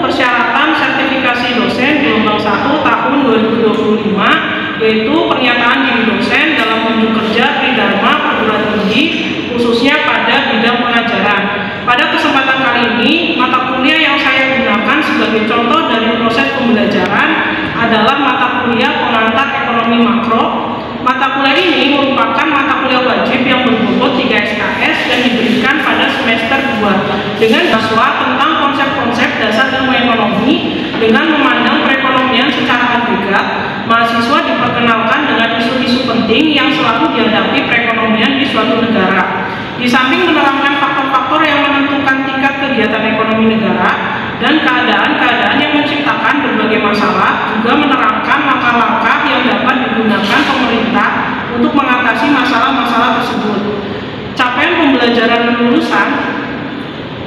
persyaratan sertifikasi dosen gelombang 1 tahun 2025, yaitu pernyataan diri dosen dalam unjuk kerja Tridharma perguruan tinggi, khususnya pada bidang pengajaran. Pada kesempatan kali ini, mata kuliah yang saya gunakan sebagai contoh dari proses pembelajaran adalah mata kuliah pengantar ekonomi makro. Mata kuliah ini merupakan mata kuliah wajib yang berbobot 3 SKS dan diberikan pada semester 2 dengan siswa tentang konsep-konsep dasar ilmu ekonomi. Dengan memandang perekonomian secara agregat, mahasiswa diperkenalkan dengan isu-isu penting yang selalu dihadapi perekonomian di suatu negara. Di samping menerangkan faktor-faktor yang menentukan tingkat kegiatan ekonomi negara dan keadaan-keadaan yang menciptakan berbagai masalah, juga menerangkan langkah-langkah yang dapat digunakan pemerintah untuk mengatasi masalah-masalah tersebut. Capaian pembelajaran lulusan,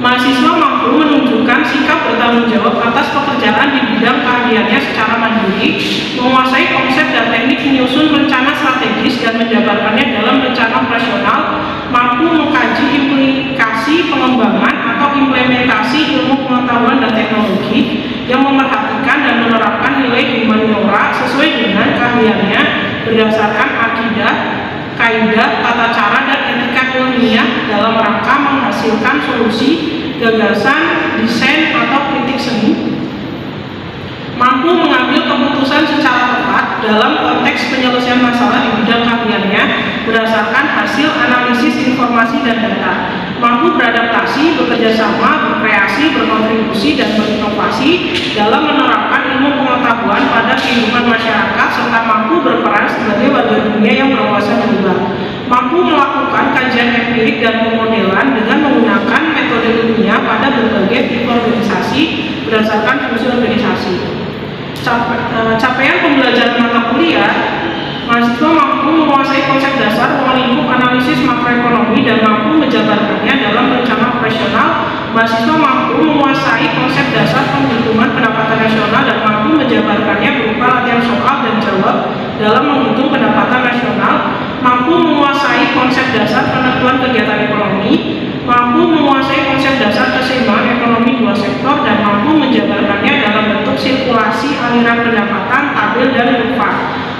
mahasiswa mampu menunjukkan sikap bertanggung jawab atas pekerjaan di bidang keahliannya secara mandiri, menguasai konsep dan teknik menyusun rencana strategis dan menjabarkannya dalam rencana operasional, mampu mengkaji implikasi pengembangan atau implementasi ilmu pengetahuan dan teknologi yang memerhatikan dan menerapkan nilai humaniora sesuai dengan keahliannya berdasarkan akidah, kaidah, tata cara, dan etika ilmiah dalam rangka menghasilkan solusi, gagasan, desain, atau kritik seni, mampu mengambil keputusan secara tepat dalam konteks penyelesaian masalah di bidang keahliannya berdasarkan hasil analisis informasi dan data, mampu beradaptasi, bekerja sama, berkreasi, berkontribusi, dan berinovasi dalam menerapkan ilmu pengetahuan pada kehidupan masyarakat, serta mampu berperan sebagai warga dunia yang berwawasan luas, mampu melakukan kajian empirik dan pemodelan dengan menggunakan metode ilmiah pada berbagai tipe organisasi berdasarkan fungsi organisasi. Capaian pembelajaran mata kuliah, mahasiswa mampu menguasai konsep dasar ruang lingkup analisis makroekonomi dan mampu menjabarkannya dalam rencana operasional. Mahasiswa mampu menguasai konsep dasar penghitungan pendapatan nasional dan mampu menjabarkannya berupa latihan soal dan jawab dalam menghitung pendapatan nasional, mampu menguasai konsep dasar penentuan kegiatan ekonomi, mampu menguasai konsep dasar keseimbangan ekonomi dua sektor, dan mampu menjabarkannya dalam bentuk sirkulasi aliran pendapatan, tabel, dan kurva,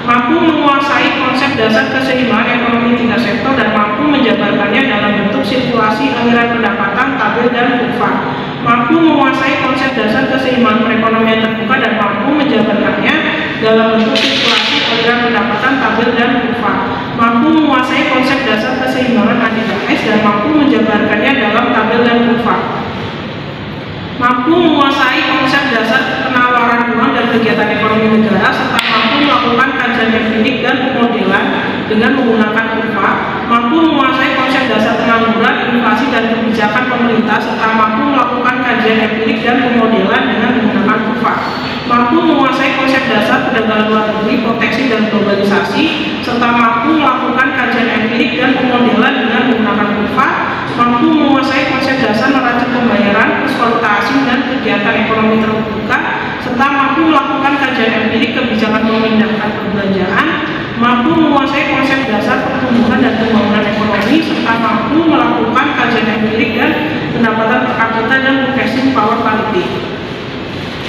mampu menguasai konsep dasar keseimbangan ekonomi tiga sektor dan mampu menjabarkannya dalam bentuk sirkulasi aliran pendapatan, tabel, dan kurva, mampu menguasai konsep dasar keseimbangan perekonomian terbuka dan mampu menjabarkannya dalam bentuk sirkulasi aliran pendapatan, tabel, dan kurva, mampu menguasai konsep dasar keseimbangan ADKS dan mampu menjabarkannya dalam tabel dan kurva, mampu menguasai konsep dasar penawaran uang dan kegiatan ekonomi negara, serta mampu melakukan kajian empirik dan pemodelan dengan menggunakan kurva, mampu menguasai konsep dasar pengangguran, inflasi, dan kebijakan pemerintah, serta mampu melakukan kajian empirik dan pemodelan dengan menggunakan kurva, mampu menguasai konsep dasar perdagangan luar negeri, proteksi, dan globalisasi, serta mampu melakukan kajian empirik dan pemodelan dengan menggunakan kurva, mampu menguasai konsep dasar neraca pembayaran, kurs valuta asing, dan kegiatan ekonomi terbuka, serta mampu melakukan kajian empirik kebijakan memindahkan perbelanjaan, mampu menguasai konsep dasar pertumbuhan dan pembangunan ekonomi, serta mampu melakukan kajian empirik dan pendapatan per kapita dan purchasing power parity.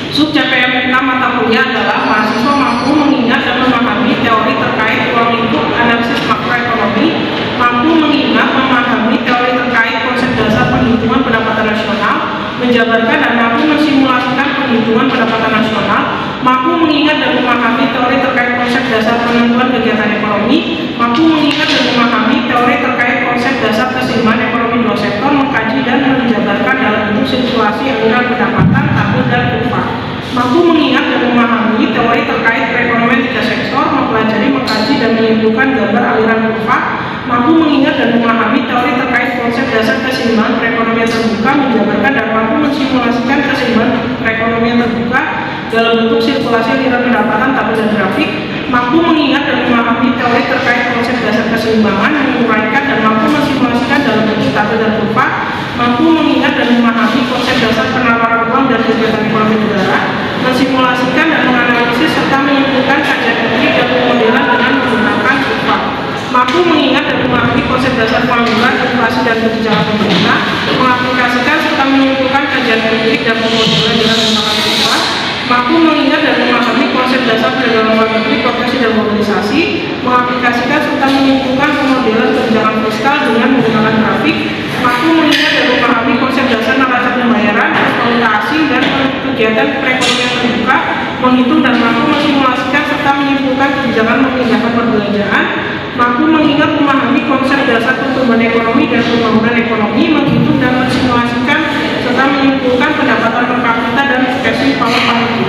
Sub CPM mata kuliah adalah mahasiswa mampu mengingat dan memahami teori terkait ruang lingkup analisis makroekonomi, mampu mengingat memahami teori terkait konsep dasar penghitungan pendapatan nasional, menjabarkan dan mampu mensimulasikan penghitungan pendapatan nasional, mampu mengingat dan memahami teori terkait konsep dasar penentuan kegiatan ekonomi, mampu mengingat dan memahami teori terkait konsep dasar keseimbangan ekonomi dua sektor, mengkaji dan menjabarkan dalam bentuk sirkulasi aliran pendapatan, tabel, dan kurva, mampu mengingat dan memahami teori terkait perekonomian tiga sektor, mempelajari, mengkaji, dan menyimpulkan gambar aliran kurva, mampu mengingat dan memahami teori terkait konsep dasar keseimbangan perekonomian terbuka, menjabarkan dan mampu mensimulasikan keseimbangan perekonomian terbuka dalam bentuk sirkulasi aliran pendapatan, tabel, dan grafik, mampu mengingat dan memahami teori terkait konsep dasar keseimbangan, menguraikan dan mampu mensimulasikan dalam bentuk tabel dan kurva, mampu mengingat dan memahami konsep dasar penawaran uang dan kegiatan ekonomi negara, mensimulasikan dan menganalisis serta menyimpulkan kajian empirik dan pemodelan dengan menggunakan kurva, mampu mengingat dan memahami konsep dasar pengangguran, inflasi, dan kebijakan pemerintah, mengaplikasikan serta menyimpulkan kajian empirik dan pemodelan dengan menggunakan dengan menggunakan grafik, mampu mengingat dan memahami konsep dasar neraca pembayaran, akuntansi, dan kegiatan perekonomian terbuka, menghitung dan mampu mensimulasikan serta menyimpulkan kebijakan memindahkan perbelanjaan, mampu mengingat memahami konsep dasar pertumbuhan ekonomi dan pembangunan ekonomi, menghitung dan mensimulasikan serta menyimpulkan pendapatan per kapita dan purchasing power parity.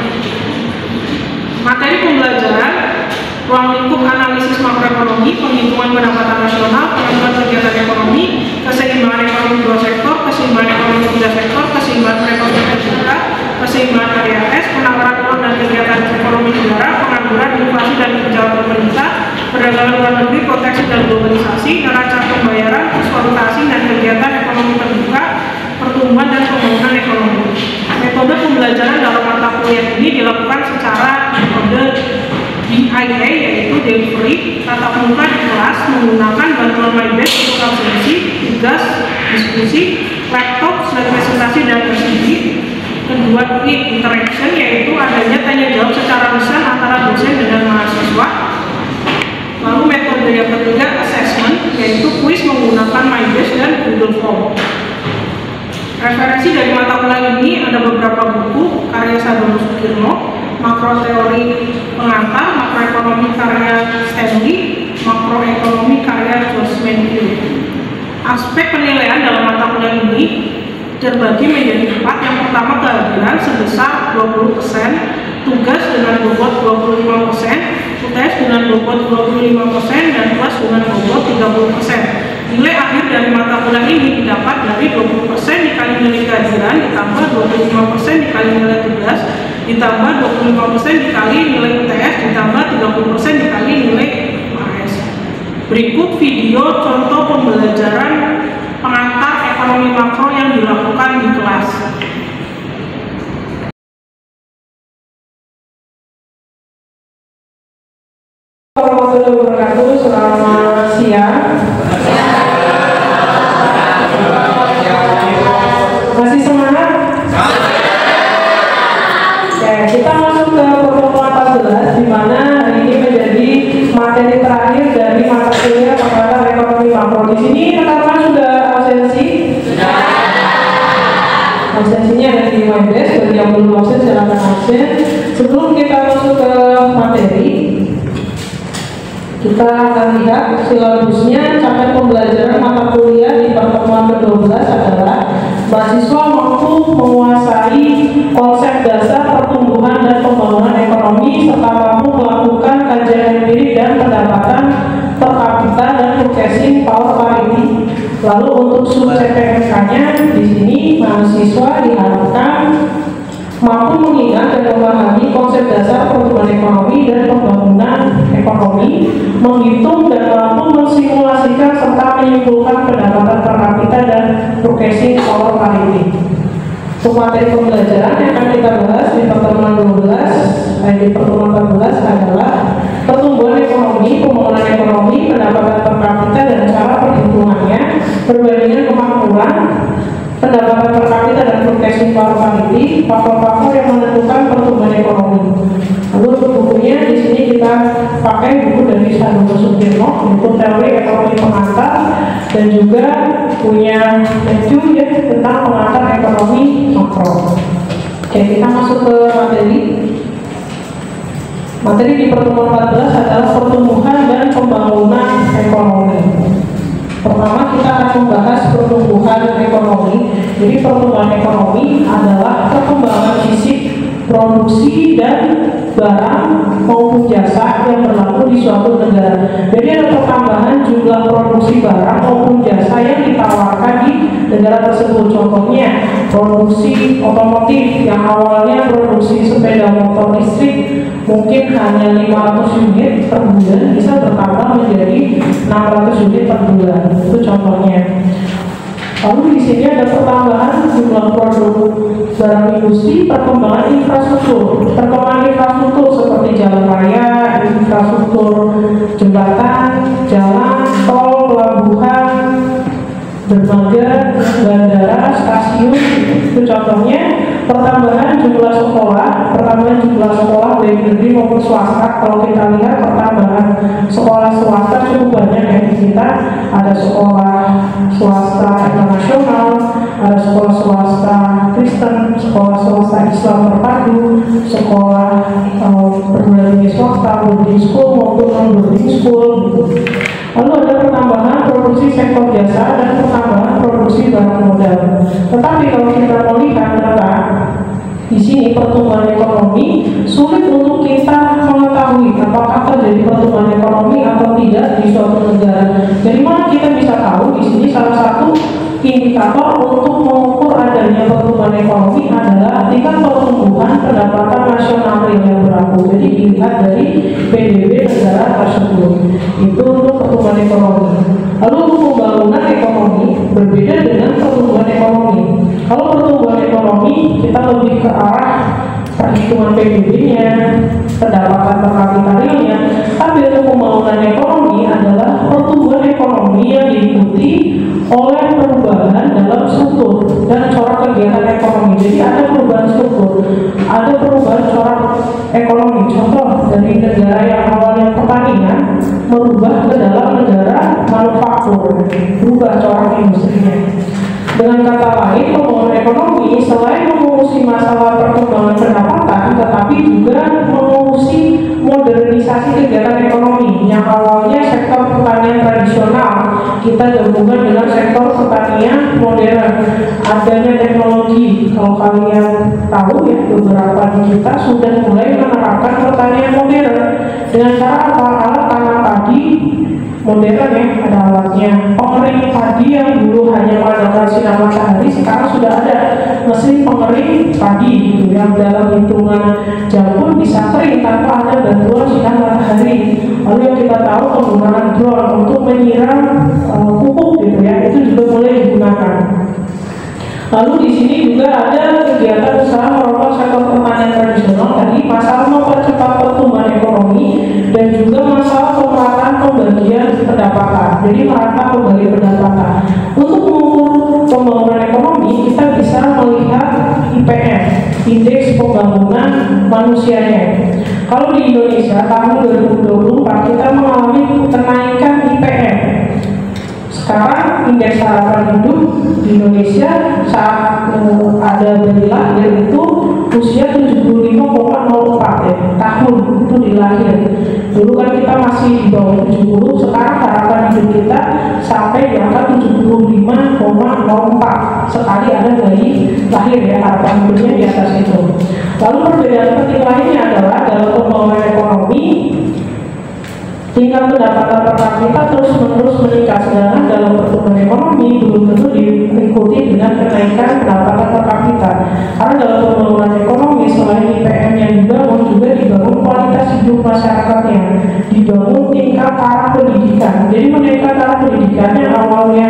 Materi pembelajaran: ruang lingkup analisis makroekonomi, penghitungan pendapatan nasional, penentuan kegiatan ekonomi, keseimbangan ekonomi dua sektor, keseimbangan ekonomi tiga sektor, keseimbangan perekonomian terbuka, keseimbangan KDAS, penawaran uang dan kegiatan ekonomi negara, pengangguran, inflasi dan kebijakan pemerintah, perdagangan luar negeri, proteksi dan globalisasi, neraca pembayaran, eksportasi dan kegiatan ekonomi terbuka, pertumbuhan dan pembangunan ekonomi. Metode pembelajaran dalam mata kuliah ini dilakukan secara metode DIA, yaitu delivery, tatap muka di kelas menggunakan bantuan MyBest untuk absensi, tugas, diskusi, laptop, slide presentasi dan persidi. Kedua, interaction, yaitu adanya tanya jawab secara lisan antara dosen dengan mahasiswa. Lalu metode yang ketiga, assessment, yaitu kuis menggunakan MyBest dan Google Form. Referensi dari mata kuliah ini ada beberapa buku karya Sadono Sukirno, Makroteori Pengantar, Makroekonomi karya Stanley, Makroekonomi karya George Mankiw. Aspek penilaian dalam mata kuliah ini terbagi menjadi 4. Yang pertama, kehadiran sebesar 20%, tugas dengan bobot 25%, UTS dengan bobot 25%, dan kelas dengan bobot 30%. Nilai akhir dari mata kuliah ini didapat dari 20% dikali nilai kehadiran ditambah 25% dikali nilai tugas ditambah 25% dikali nilai UTS ditambah 30% dikali nilai AS. Berikut video contoh pembelajaran pengantar ekonomi makro yang dilakukan di kelas. Warahmatullahi wabarakatuh. Selamat siang. Masih semangat? Oke, kita masuk ke pertemuan 14, di mana hari ini menjadi materi terakhir dari mata kuliah pengantar ekonomi makro. Di sini rekan-rekan sudah absensi? Absensinya ada di MyBest. Bagi yang belum absen silakan absen. Sebelum kita masuk ke materi, kita akan lihat silabusnya. Capaian pembelajaran mata kuliah di pertemuan ke-12 adalah mahasiswa mampu menguasai konsep dasar pertumbuhan dan pembangunan ekonomi serta mampu melakukan kajian empirik dan pendapatan per kapita dan purchasing power parity. Lalu untuk sub CPNK-nya di sini mahasiswa diharapkan mampu mengingat dan memahami konsep dasar pertumbuhan ekonomi dan pembangunan ekonomi, menghitung dan mampu mensimulasikan serta menyimpulkan pendapatan per kapita dan purchasing power parity. Untuk materi pembelajaran yang akan kita bahas di pertemuan 14 adalah pertumbuhan ekonomi, pembangunan ekonomi, pendapatan per kapita dan cara perhitungannya, perbandingan kemakmuran, pendapatan per kapita dan purchasing power parity, faktor-faktor yang menentukan pertumbuhan ekonomi. Lalu untuk bukunya di sini kita pakai buku dari Sadono Sukirno, untuk teori ekonomi pengantar, dan juga punya review ya tentang pengantar ekonomi makro. Oke, kita masuk ke materi. Materi di pertemuan 14 adalah pertumbuhan dan pembangunan ekonomi. Pertama kita akan membahas pertumbuhan ekonomi. Jadi pertumbuhan ekonomi adalah perkembangan fisik, produksi dan barang maupun jasa yang berlaku di suatu negara. Jadi ada pertambahan jumlah produksi barang maupun jasa yang ditawarkan di negara tersebut. Contohnya produksi otomotif yang awalnya produksi sepeda motor listrik mungkin hanya 500 unit per bulan bisa bertambah menjadi 600 unit per bulan. Itu contohnya. Lalu di sini ada pertambahan jumlah produk barang industri, perkembangan infrastruktur. Perkembangan infrastruktur seperti jalan raya, infrastruktur jembatan, jalan, tol, pelabuhan, dermaga, bandara, stasiun, itu contohnya. Pertambahan jumlah sekolah baik negeri maupun swasta. Kalau kita lihat pertambahan sekolah swasta cukup banyak ya di kita. Ada sekolah swasta internasional, ada sekolah swasta Kristen, sekolah swasta Islam terpadu, sekolah perguruan tinggi swasta, boarding school maupun non-boarding school gitu. Lalu ada pertambahan produksi sektor jasa dan pertambahan produksi barang modal. Tetapi kalau kita melihat data di sini pertumbuhan ekonomi sulit untuk kita mengetahui apakah terjadi pertumbuhan ekonomi atau tidak di suatu negara. Jadi mana kita bisa tahu di sini salah satu indikator untuk mengukur adanya pertumbuhan ekonomi adalah tingkat pertumbuhan pendapatan nasional real yang berlaku. Jadi dilihat dari PDB negara tersebut. Itu untuk pertumbuhan ekonomi. Lalu untuk pembangunan ekonomi berbeda dengan pertumbuhan ekonomi. Kalau pertumbuhan ekonomi kita lebih ke arah perhitungan PDB-nya, pendapatan per kapita realnya. Tapi untuk pembangunan ekonomi adalah pertumbuhan ekonomi yang diikuti oleh perubahan dalam struktur dan corak kegiatan ekonomi. Jadi ada perubahan struktur, ada perubahan corak ekonomi. Contoh dari negara yang awalnya pertanian merubah ke dalam negara manufaktur, berubah corak industrinya. Dengan kata lain, pembangunan ekonomi selain mengurusi masalah perkembangan pendapatan, tetapi juga mengurusi modernisasi kegiatan ekonomi yang awalnya sektor pertanian tradisional kita gabungkan dengan sektor pertanian modern. Adanya teknologi, kalau kalian tahu ya, beberapa di kita sudah mulai menerapkan pertanian modern dengan cara alat tanam padi modern ya, ada alatnya. Pengering padi yang dulu hanya mengandalkan sinar matahari, sekarang sudah ada mesin pengering padi gitu, yang dalam hitungan jam pun bisa kering tanpa ada bantuan sinar matahari. Lalu yang kita tahu penggunaan drone untuk menyiram pupuk gitu ya, itu juga mulai digunakan. Lalu di sini juga ada kegiatan usaha merombak sektor pertanian tradisional tadi, masalah mempercepat pertumbuhan ekonomi dan juga masalah pemerataan pembagian pendapatan. Jadi merata pembagi pendapatan. Untuk mengukur pembangunan ekonomi kita bisa melihat IPM, Indeks Pembangunan Manusianya. Kalau di Indonesia tahun 2024 kita mengalami kenaikan IPM. Sekarang indeks harapan hidup di Indonesia saat ada bayi lahir itu usia 75,04 ya, tahun itu dilahir. Dulu kan kita masih di bawah 70, sekarang harapan hidup kita sampai di angka 75,04 sekali ada bayi lahir ya, harapan hidupnya di atas itu. Lalu perbedaan penting lainnya adalah dalam pembangunan ekonomi tingkat pendapatan per kapita terus-menerus meningkat, sedangkan dalam pertumbuhan ekonomi belum tentu diikuti dengan kenaikan pendapatan per kapita. Karena dalam pembangunan ekonomi selain IPM yang dibangun, juga dibangun kualitas hidup masyarakatnya, dibangun tingkat taraf pendidikan. Jadi meningkat taraf pendidikannya awalnya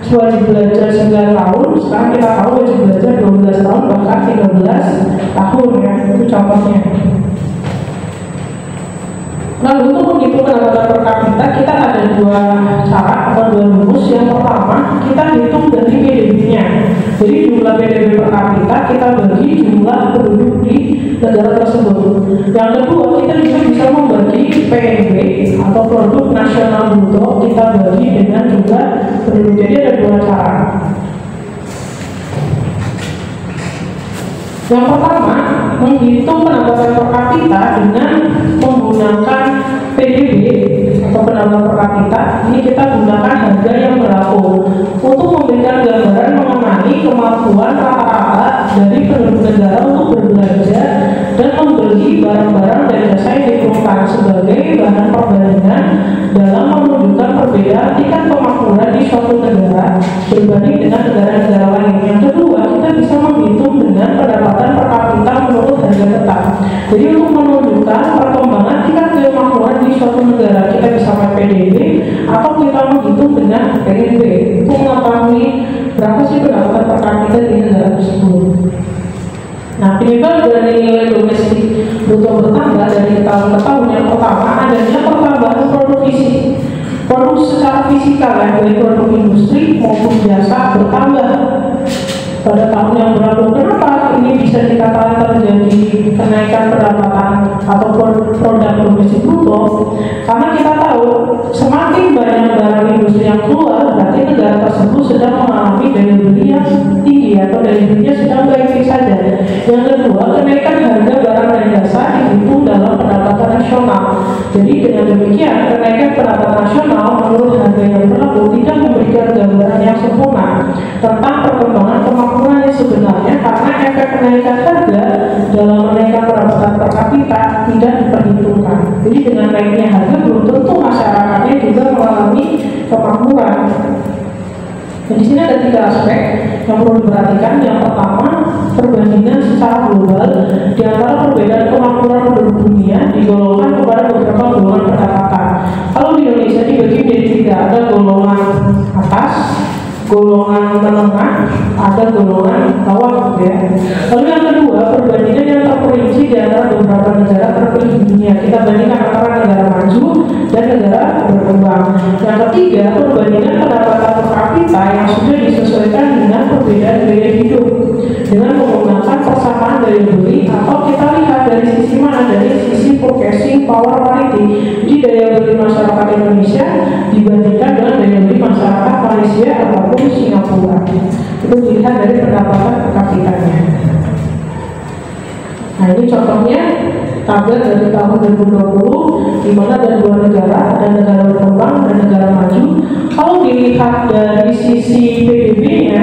wajib belajar 9 tahun, sekarang kita tahu wajib belajar 12 tahun bahkan 13 tahun ya, itu contohnya. Lalu untuk menghitung pendapatan per kapita kita ada dua cara atau dua rumus. Yang pertama kita hitung dari PDB-nya. Jadi jumlah PDB per kapita kita bagi jumlah penduduk di negara tersebut. Yang kedua kita juga bisa membagi PNB atau produk nasional bruto kita bagi dengan jumlah penduduk. Jadi ada dua cara. Yang pertama, menghitung pendapatan per kapita dengan menggunakan PDB atau pendapatan per kapita. Ini kita gunakan harga yang berlaku untuk memberikan gambaran mengenai kemampuan rata-rata dari penduduk negara untuk berbelanja dan membeli barang-barang dan jasa yang diperlukan sebagai bahan perbandingan dalam menunjukkan perbedaan tingkat kemakmuran di suatu negara berbanding dengan negara-negara lain. Yang kedua, kita bisa menghitung dengan pendapatan per kapita menurut harga tetap. Jadi untuk menunjukkan perkembangan tingkat kemakmuran di suatu negara, kita bisa pakai PDB atau kita menghitung dengan PNB untuk mengetahui berapa sih pendapatan per kapita di negara tersebut. Nah, penyebab dari nilai domestik bruto bertambah dari tahun ke tahun yang pertama adanya pertambahan produk fisik. Produk secara fisikal ya, baik produk industri maupun jasa bertambah pada tahun yang berlalu. Kenapa ini bisa dikatakan terjadi kenaikan pendapatan ataupun produk domestik bruto? Karena kita tahu semakin banyak barang industri yang keluar, berarti negara tersebut sedang mengalami daya beli yang tinggi atau daya belinya sedang baik-baik saja. Yang kedua, kenaikan harga barang dan jasa dihitung dalam pendapatan nasional. Jadi dengan demikian, kenaikan pendapatan nasional menurut harga yang berlaku tidak memberikan gambaran yang sempurna tentang perkembangan kemakmuran yang sebenarnya, karena efek kenaikan harga dalam menaikkan pendapatan per kapita tidak diperhitungkan. Jadi dengan naiknya harga belum tentu masyarakatnya juga mengalami kemakmuran. Dan di sini ada 3 aspek yang perlu diperhatikan. Yang pertama, perbandingan secara global di antara perbedaan kemakmuran penduduk dunia digolongkan kepada beberapa golongan pendapatan. Kalau di Indonesia dibagi menjadi 3, ada golongan atas, golongan menengah, ada golongan bawah gitu ya. Lalu yang kedua, perbandingan yang terperinci di antara beberapa negara terpilih di dunia. Kita bandingkan antara negara maju dan negara berkembang. Yang ketiga, perbandingan pendapatan per kapita yang sudah disesuaikan dengan perbedaan gaya hidup dengan menggunakan persamaan daya beli, atau kita lihat dari sisi mana, dari sisi purchasing power parity. Jadi daya beli masyarakat Indonesia dibandingkan dengan daya beli masyarakat Malaysia ataupun Singapura. Itu dilihat dari pendapatan per kapitanya. Nah, ini contohnya tabel dari tahun 2020, di mana ada 2 negara, ada negara berkembang dan negara maju. Kalau dilihat dari sisi PDB-nya,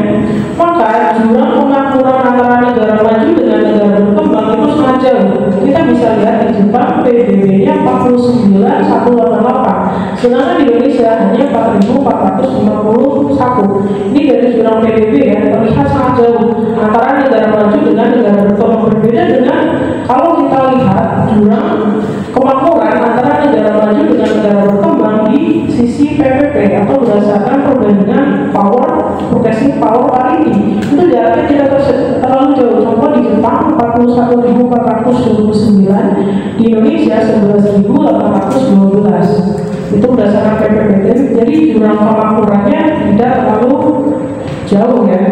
maka jumlah kemakmuran antara negara maju dengan negara berkembang itu sangat jauh. Kita bisa lihat di Jepang PDB-nya 49,188, sedangkan di Indonesia hanya 4.451. Ini dari jumlah PDB ya, terlihat sangat jauh antara negara maju dengan negara berkembang. Berbeda dengan kalau kita lihat jumlah kemakmuran antara negara maju dengan negara berkembang di sisi PPP atau berdasarkan perbandingan purchasing power parity, itu jaraknya tidak terlalu jauh. Contoh di Jepang 41.429, di Indonesia 11.812. Itu berdasarkan PPP. Jadi jumlah kemakmurannya tidak terlalu jauh ya.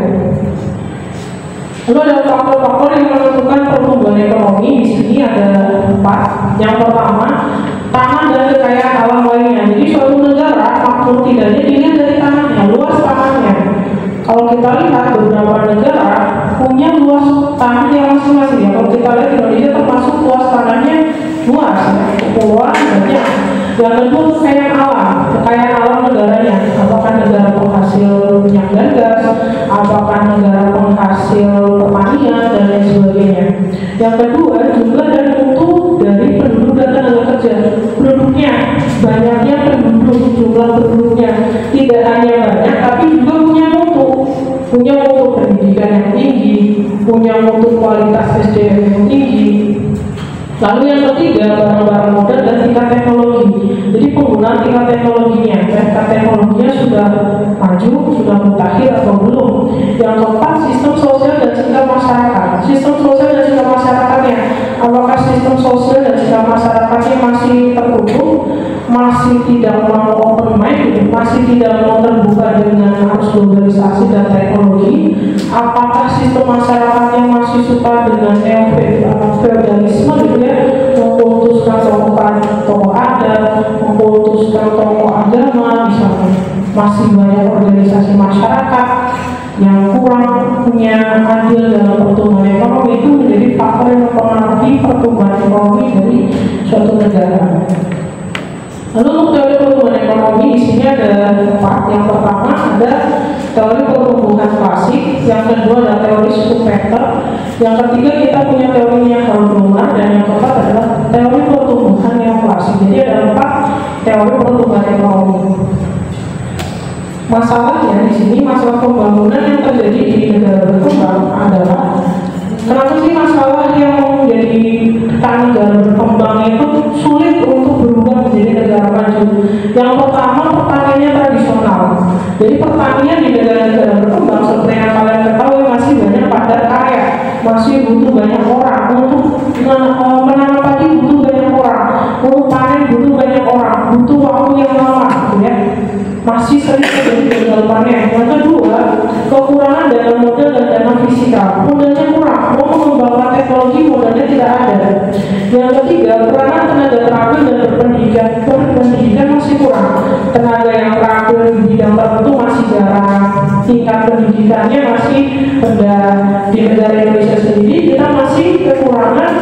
Lalu ada faktor-faktor yang menentukan pertumbuhan ekonomi. Di sini ada 4. Yang pertama, tanah dan kekayaan alam lainnya. Jadi suatu negara makmur tidaknya dilihat dari tanahnya, luas tanahnya. Kalau kita lihat beberapa negara punya luas tanahnya masing-masing. Kalau kita lihat Indonesia termasuk luas tanahnya luas, kepulauan banyak. Yang kedua, kekayaan alam negaranya. Apakah negara penghasil minyak dan gas, apakah negara penghasil pertanian dan lain sebagainya. Yang kedua, jumlah dan mutu dari penduduk dan tenaga kerja. Penduduknya, banyaknya penduduk, jumlah penduduknya tidak hanya banyak, tapi juga punya mutu pendidikan yang tinggi, punya mutu kualitas SDM yang tinggi. Lalu yang ketiga, barang-barang modal dan tingkat teknologi. Jadi penggunaan tingkat teknologinya, tingkat teknologinya sudah maju, sudah mutakhir atau belum. Yang keempat, sistem sosial dan sikap masyarakat. Sistem sosial dan sikap masyarakatnya, apakah sistem sosial dan sikap masyarakatnya masih tertutup, masih tidak mau open mind, masih tidak mau terbuka dengan arus globalisasi dan teknologi? Apakah sistem masyarakatnya masih suka dengan feudalisme gitu ya, memputuskan tokoh adat, memputuskan tokoh agama misalnya? Masih banyak organisasi masyarakat yang kurang punya andil dalam pertumbuhan ekonomi. Itu menjadi faktor yang mempengaruhi pertumbuhan ekonomi dari suatu negara. Lalu untuk teori pertumbuhan ekonomi, di sini ada 4. Yang pertama ada teori pertumbuhan klasik, yang kedua ada teori Schumpeter, yang ketiga kita punya teorinya Karl Blumer, dan yang keempat adalah teori pertumbuhan yang klasik. Jadi ada 4 teori pertumbuhan ekonomi. Masalahnya di sini, masalah pembangunan yang terjadi di negara berkembang adalah kenapa sih masalah yang menjadi negara berkembang itu sulit untuk berubah menjadi negara maju? Yang pertama, pertaniannya tradisional. Jadi pertanian di negara-negara berkembang seperti yang kalian ketahui masih banyak padat karya, masih butuh banyak orang untuk menanam padi, butuh banyak orang untuk panen, butuh banyak orang, butuh waktu yang lama gitu ya. sebenarnya tidak ada. Yang ketiga, peranan tenaga terampil dan berpendidikan masih kurang. Tenaga yang terampil di bidang tertentu masih jarang, tingkat pendidikannya masih rendah. Di negara Indonesia sendiri kita masih kekurangan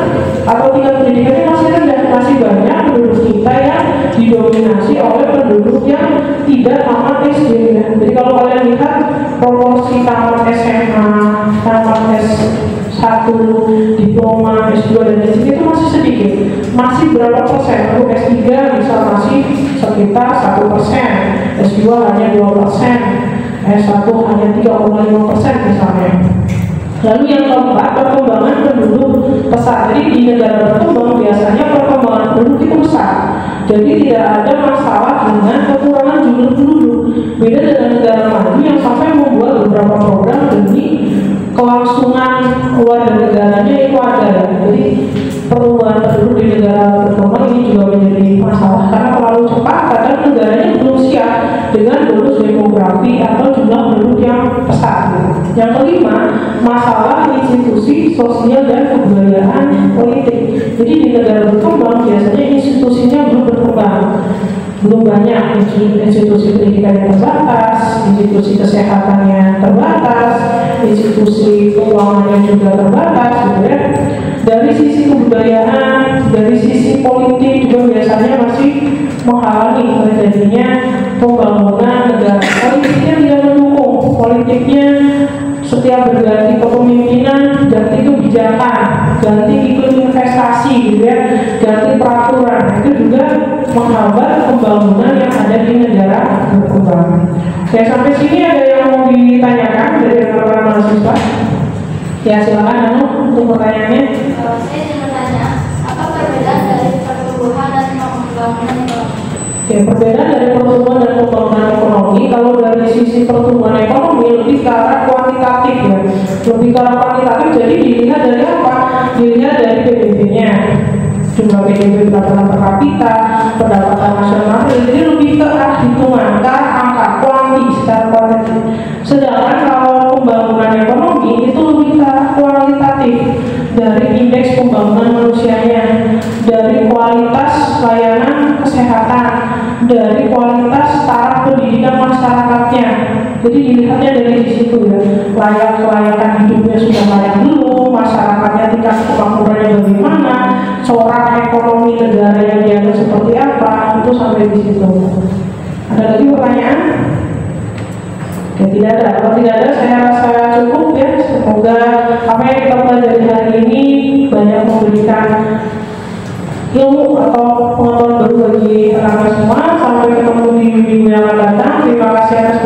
atau tingkat pendidikannya masih rendah, masih banyak penduduk kita yang didominasi oleh penduduk yang tidak tamat SD. Jadi kalau kalian lihat proporsi tamat SMA, tamat S1, diploma, S2 dan S3 itu masih sedikit. Masih berapa persen? Untuk S3 bisa masih sekitar 1%, S2 hanya 2%, S1 hanya 3,5% misalnya. Lalu yang keempat, perkembangan penduduk pesat. Jadi di negara berkembang biasanya perkembangan penduduk itu besar. Jadi tidak ada masalah dengan kekurangan jumlah penduduk. Beda dengan negara maju yang sampai membuat beberapa program demi kelangsungan warga negaranya itu ada. Jadi perubahan penduduk di negara berkembang ini juga menjadi masalah karena terlalu cepat. Kadang negaranya belum siap dengan bonus demografi atau jumlah penduduk yang pesat. Yang kelima, masalah institusi sosial dan kebudayaan politik. Jadi di negara berkembang biasanya institusinya belum berkembang, belum banyak institusi pendidikan yang terbatas, institusi kesehatannya terbatas, institusi keuangannya juga terbatas, gitu ya. Dari sisi kebudayaan, dari sisi politik juga biasanya masih menghalangi terjadinya pembangunan negara. Politiknya tidak mendukung, politiknya setiap berganti kepemimpinan, ganti kebijakan, ganti iklim investasi, gitu ya, ganti peraturan, itu juga menghambat pembangunan yang ada di negara berkembang. Ya, sampai sini ada yang mau ditanyakan dari para mahasiswa? Ya, silakan Anu untuk pertanyaannya. Saya ingin bertanya, apa perbedaan dari pertumbuhan dan pembangunan ekonomi? Oke, perbedaan dari pertumbuhan dan pembangunan ekonomi, kalau dari sisi pertumbuhan ekonomi lebih ke arah kuantitatif ya, lebih ke arah kuantitatif. Jadi dilihat dari apa? Dilihat dari PDB-nya, jumlah PDB pendapatan per kapita, pendapatan nasional. Jadi lebih ke arah hitungan, ke arah angka kuanti secara kuantitatif. Sedangkan kalau pembangunan ekonomi itu lebih ke arah kualitatif, dari indeks pembangunan manusianya, dari kualitas layanan kesehatan, dari kualitas taraf pendidikan masyarakatnya. Jadi dilihatnya dari situ ya, kelayakan hidupnya sudah layak belum, masyarakatnya tingkat kemakmurannya bagaimana, corak ekonomi negara yang dianggap seperti apa, itu sampai di situ. Ada lagi pertanyaan? Ya, tidak ada. Kalau tidak ada, saya rasa cukup ya. Semoga apa yang kita pelajari hari ini banyak memberikan ilmu atau pengetahuan baru bagi anak-anak semua. Sampai ketemu di minggu yang akan datang. Terima kasih atas